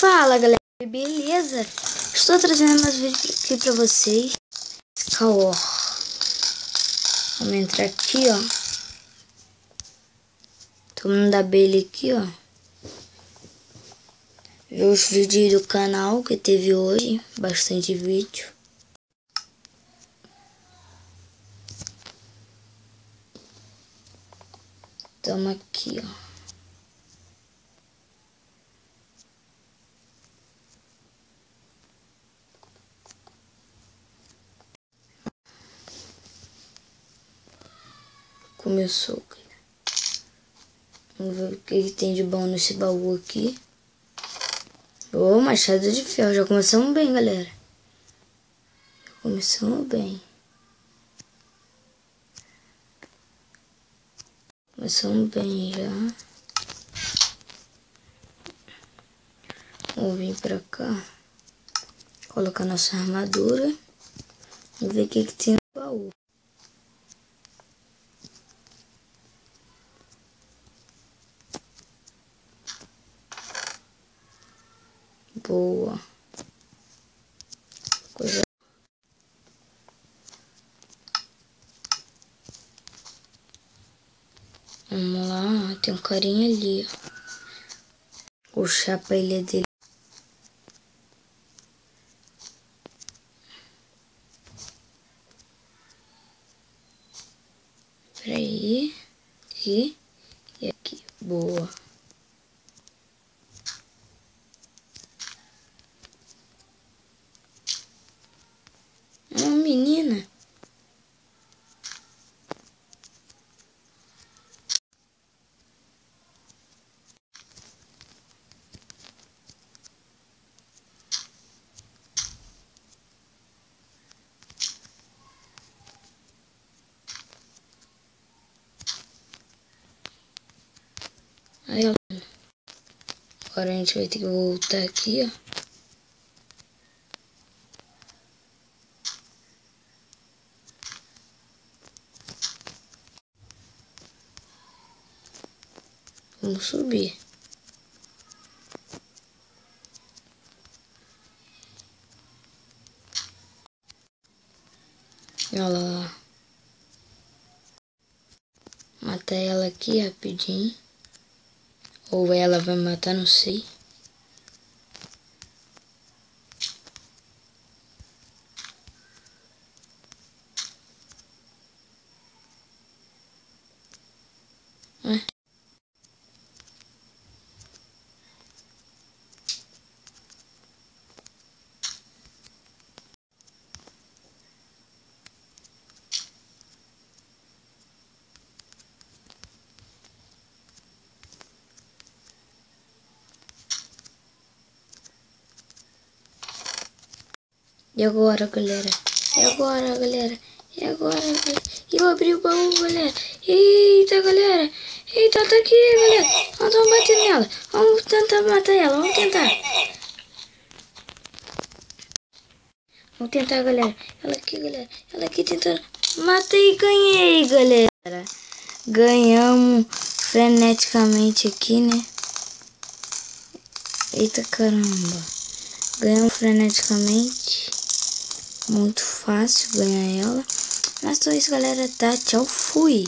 Fala galera, beleza? Estou trazendo mais vídeo aqui pra vocês. Caô. Vamos entrar aqui, ó. Todo mundo da abelha aqui, ó. Ver os vídeos do canal que teve hoje. Bastante vídeo. Tamo aqui, ó. Começou. Vamos ver o que tem de bom nesse baú aqui. Ô, machado de ferro. Já começamos bem, galera. Já começamos bem. Começamos bem já. Vamos vir pra cá. Colocar nossa armadura. Vamos ver o que tem no baú. Boa. Coisa. Vamos lá, tem um carinha ali, ó. Puxar pra ilha dele. Peraí. Aqui. E aqui. Boa. É uma menina. Aí, ó. Agora a gente vai ter que voltar aqui, ó. Vamos subir. Olha lá. Matar ela aqui rapidinho. Ou ela vai matar, não sei. E agora, galera? E agora, galera? E agora, galera? Eu abri o baú, galera. Eita, galera. Eita, tá aqui, galera. Vamos bater nela. Vamos tentar matar ela. Vamos tentar. Vamos tentar, galera. Ela aqui, galera. Ela aqui tentando. Matei e ganhei, galera. Ganhamos freneticamente aqui, né? Eita, caramba. Ganhamos freneticamente. Muito fácil ganhar ela. Mas então é isso, galera. Tá? Tchau, fui.